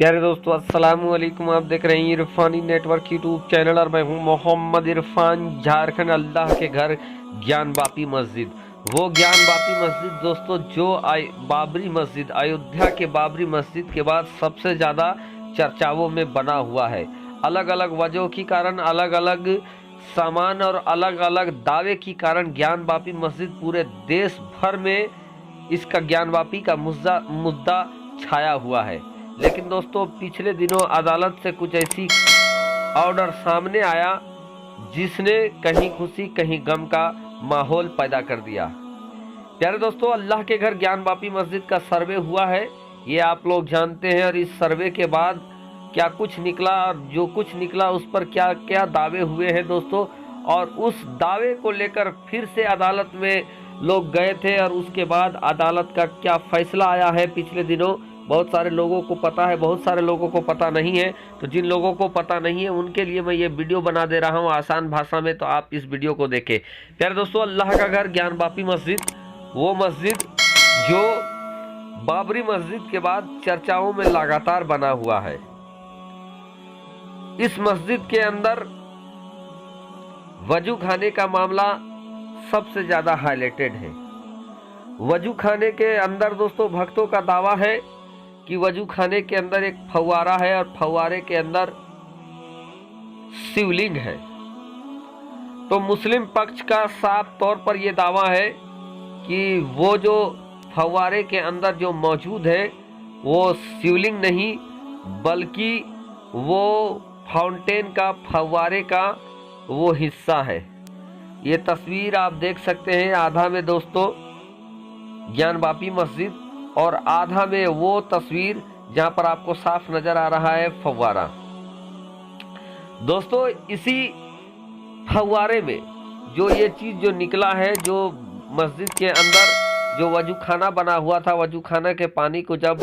प्यारे दोस्तों, अस्सलाम वालेकुम। आप देख रहे हैं इरफानी नेटवर्क यूट्यूब चैनल और मैं हूं मोहम्मद इरफान। झारखंड अल्लाह के घर ज्ञान बापी मस्जिद, वो ज्ञान बापी मस्जिद दोस्तों जो बाबरी मस्जिद, अयोध्या के बाबरी मस्जिद के बाद सबसे ज़्यादा चर्चाओं में बना हुआ है। अलग अलग वजहों के कारण, अलग अलग सामान और अलग अलग दावे के कारण ज्ञान बापी मस्जिद पूरे देश भर में इसका ज्ञान वापी का मुद्दा छाया हुआ है। लेकिन दोस्तों, पिछले दिनों अदालत से कुछ ऐसी ऑर्डर सामने आया जिसने कहीं खुशी कहीं गम का माहौल पैदा कर दिया। प्यारे दोस्तों, अल्लाह के घर ज्ञान वापी मस्जिद का सर्वे हुआ है, ये आप लोग जानते हैं। और इस सर्वे के बाद क्या कुछ निकला और जो कुछ निकला उस पर क्या क्या दावे हुए हैं दोस्तों, और उस दावे को लेकर फिर से अदालत में लोग गए थे और उसके बाद अदालत का क्या फैसला आया है पिछले दिनों, बहुत सारे लोगों को पता है, बहुत सारे लोगों को पता नहीं है। तो जिन लोगों को पता नहीं है उनके लिए मैं ये वीडियो बना दे रहा हूँ आसान भाषा में, तो आप इस वीडियो को देखें। प्यारे दोस्तों, अल्लाह का घर ज्ञान बापी मस्जिद, वो मस्जिद जो बाबरी मस्जिद के बाद चर्चाओं में लगातार बना हुआ है। इस मस्जिद के अंदर वजू खाने का मामला सबसे ज्यादा हाईलाइटेड है। वजू खाने के अंदर दोस्तों भक्तों का दावा है कि वजू खाने के अंदर एक फव्वारा है और फव्वारे के अंदर शिवलिंग है। तो मुस्लिम पक्ष का साफ तौर पर यह दावा है कि वो जो फव्वारे के अंदर जो मौजूद है वो शिवलिंग नहीं, बल्कि वो फाउंटेन का, फव्वारे का वो हिस्सा है। ये तस्वीर आप देख सकते हैं, आधा में दोस्तों ज्ञान बापी मस्जिद और आधा में वो तस्वीर जहां पर आपको साफ नजर आ रहा है फव्वारा। दोस्तों, इसी फव्वारे में जो ये चीज जो निकला है, जो मस्जिद के अंदर जो वजू खाना बना हुआ था, वजू खाना के पानी को जब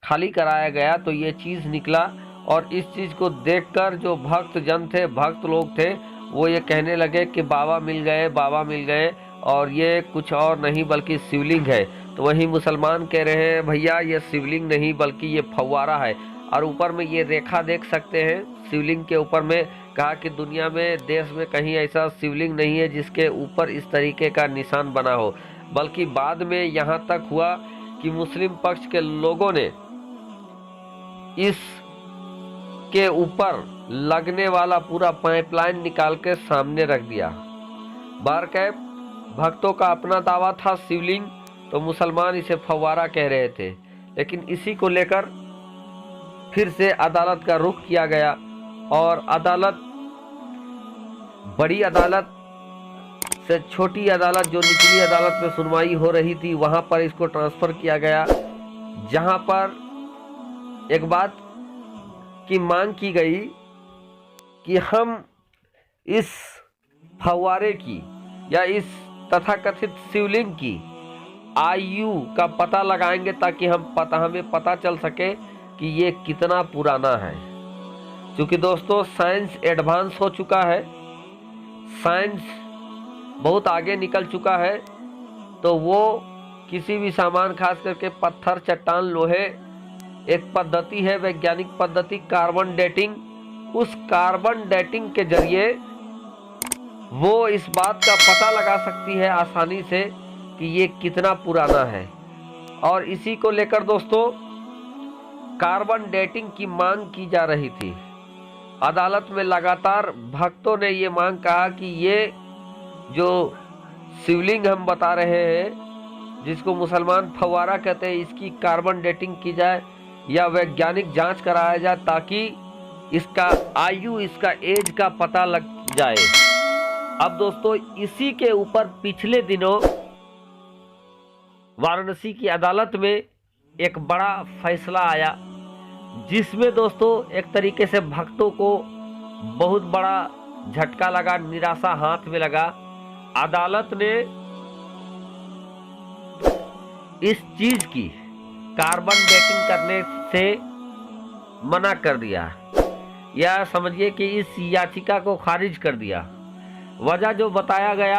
खाली कराया गया तो ये चीज निकला। और इस चीज को देखकर जो भक्त जन थे, भक्त लोग थे, वो ये कहने लगे कि बाबा मिल गए, बाबा मिल गए, और ये कुछ और नहीं बल्कि शिवलिंग है। तो वहीं मुसलमान कह रहे हैं भैया ये शिवलिंग नहीं बल्कि ये फव्वारा है। और ऊपर में ये रेखा देख सकते हैं शिवलिंग के ऊपर में, कहा कि दुनिया में, देश में कहीं ऐसा शिवलिंग नहीं है जिसके ऊपर इस तरीके का निशान बना हो। बल्कि बाद में यहाँ तक हुआ कि मुस्लिम पक्ष के लोगों ने इस के ऊपर लगने वाला पूरा पाइपलाइन निकाल के सामने रख दिया। बारकैब भक्तों का अपना दावा था शिवलिंग, तो मुसलमान इसे फव्वारा कह रहे थे। लेकिन इसी को लेकर फिर से अदालत का रुख किया गया और अदालत, बड़ी अदालत से छोटी अदालत, जो निचली अदालत में सुनवाई हो रही थी, वहां पर इसको ट्रांसफर किया गया, जहां पर एक बात की मांग की गई कि हम इस फव्वारे की या इस तथाकथित शिवलिंग की आयु का पता लगाएंगे ताकि हमें पता चल सके कि ये कितना पुराना है। क्योंकि दोस्तों साइंस एडवांस हो चुका है, साइंस बहुत आगे निकल चुका है। तो वो किसी भी सामान, खास करके पत्थर, चट्टान, लोहे, एक पद्धति है वैज्ञानिक पद्धति कार्बन डेटिंग। उस कार्बन डेटिंग के जरिए वो इस बात का पता लगा सकती है आसानी से कि ये कितना पुराना है। और इसी को लेकर दोस्तों कार्बन डेटिंग की मांग की जा रही थी। अदालत में लगातार भक्तों ने ये मांग कहा कि ये जो शिवलिंग हम बता रहे हैं, जिसको मुसलमान फव्वारा कहते हैं, इसकी कार्बन डेटिंग की जाए या वैज्ञानिक जांच कराया जाए ताकि इसका आयु, इसका एज का पता लग जाए। अब दोस्तों इसी के ऊपर पिछले दिनों वाराणसी की अदालत में एक बड़ा फैसला आया, जिसमें दोस्तों एक तरीके से भक्तों को बहुत बड़ा झटका लगा, निराशा हाथ में लगा। अदालत ने इस चीज की कार्बन डेटिंग करने से मना कर दिया, या समझिए कि इस याचिका को खारिज कर दिया। वजह जो बताया गया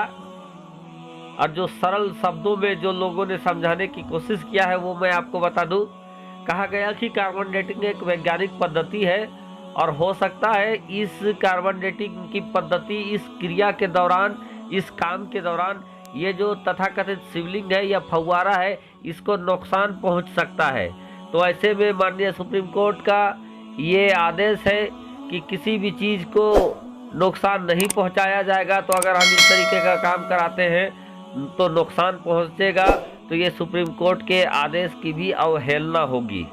और जो सरल शब्दों में जो लोगों ने समझाने की कोशिश किया है वो मैं आपको बता दूं कहा गया कि कार्बन डेटिंग एक वैज्ञानिक पद्धति है और हो सकता है इस कार्बन डेटिंग की पद्धति, इस क्रिया के दौरान, इस काम के दौरान ये जो तथाकथित शिवलिंग है या फव्वारा है, इसको नुकसान पहुंच सकता है। तो ऐसे में माननीय सुप्रीम कोर्ट का ये आदेश है कि किसी भी चीज़ को नुकसान नहीं पहुंचाया जाएगा। तो अगर हम इस तरीके का काम कराते हैं तो नुकसान पहुंचेगा, तो ये सुप्रीम कोर्ट के आदेश की भी अवहेलना होगी।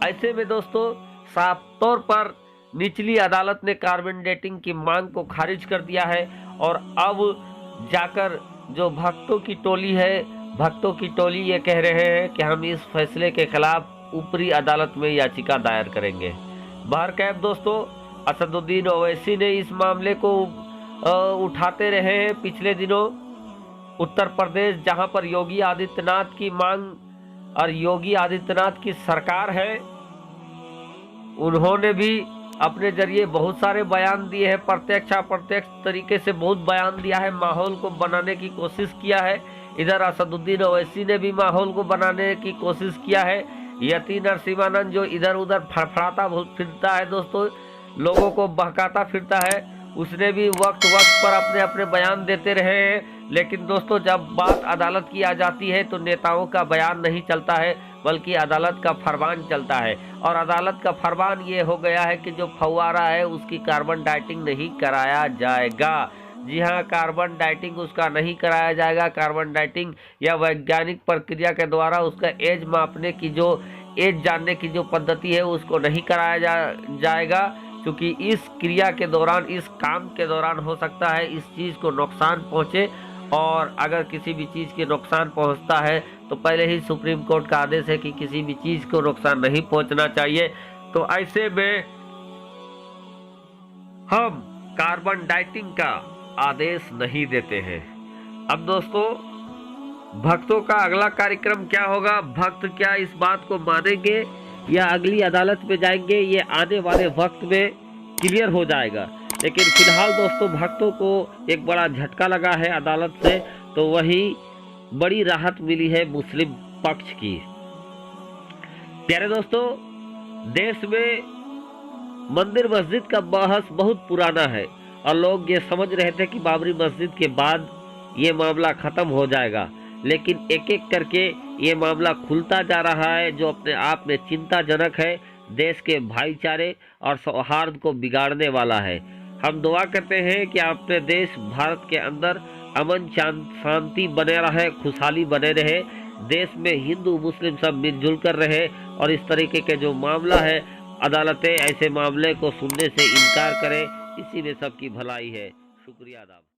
ऐसे में दोस्तों साफ तौर पर निचली अदालत ने कार्बन डेटिंग की मांग को खारिज कर दिया है और अब जाकर जो भक्तों की टोली है, भक्तों की टोली ये कह रहे हैं कि हम इस फैसले के खिलाफ ऊपरी अदालत में याचिका दायर करेंगे। बहरकैफ दोस्तों असदुद्दीन ओवैसी ने इस मामले को उठाते रहे हैं पिछले दिनों। उत्तर प्रदेश जहां पर योगी आदित्यनाथ की मांग और योगी आदित्यनाथ की सरकार है, उन्होंने भी अपने जरिए बहुत सारे बयान दिए हैं, प्रत्यक्ष अप्रत्यक्ष तरीके से बहुत बयान दिया है, माहौल को बनाने की कोशिश किया है। इधर असदुद्दीन ओवैसी ने भी माहौल को बनाने की कोशिश किया है। यति नरसिम्हानंद जो इधर उधर फड़फड़ाता फिरता है दोस्तों, लोगों को बहकाता फिरता है, उसने भी वक्त वक्त पर अपने अपने बयान देते रहे हैं। लेकिन दोस्तों जब बात अदालत की आ जाती है तो नेताओं का बयान नहीं चलता है, बल्कि अदालत का फरमान चलता है। और अदालत का फरमान ये हो गया है कि जो फव्वारा है उसकी कार्बन डाइटिंग नहीं कराया जाएगा। जी हाँ, कार्बन डाइटिंग उसका नहीं कराया जाएगा। कार्बन डाइटिंग या वैज्ञानिक प्रक्रिया के द्वारा उसका एज मापने की, जो एज जानने की जो पद्धति है, उसको नहीं कराया जाएगा, क्योंकि इस क्रिया के दौरान, इस काम के दौरान हो सकता है इस चीज़ को नुकसान पहुँचे। और अगर किसी भी चीज़ के नुकसान पहुंचता है तो पहले ही सुप्रीम कोर्ट का आदेश है कि किसी भी चीज़ को नुकसान नहीं पहुंचना चाहिए। तो ऐसे में हम कार्बन डाइटिंग का आदेश नहीं देते हैं। अब दोस्तों भक्तों का अगला कार्यक्रम क्या होगा, भक्त क्या इस बात को मानेंगे या अगली अदालत में जाएंगे, ये आने वाले वक्त में क्लियर हो जाएगा। लेकिन फिलहाल दोस्तों भक्तों को एक बड़ा झटका लगा है अदालत से, तो वही बड़ी राहत मिली है मुस्लिम पक्ष की। प्यारे दोस्तों, देश में मंदिर मस्जिद का बहस बहुत पुराना है और लोग ये समझ रहे थे कि बाबरी मस्जिद के बाद ये मामला खत्म हो जाएगा, लेकिन एक एक करके ये मामला खुलता जा रहा है, जो अपने आप में चिंताजनक है, देश के भाईचारे और सौहार्द को बिगाड़ने वाला है। हम दुआ करते हैं कि अपने देश भारत के अंदर अमन शांति बने रहे, खुशहाली बने रहे, देश में हिंदू मुस्लिम सब मिलजुल कर रहे और इस तरीके के जो मामला है अदालतें ऐसे मामले को सुनने से इनकार करें, इसी में सबकी भलाई है। शुक्रिया अदा।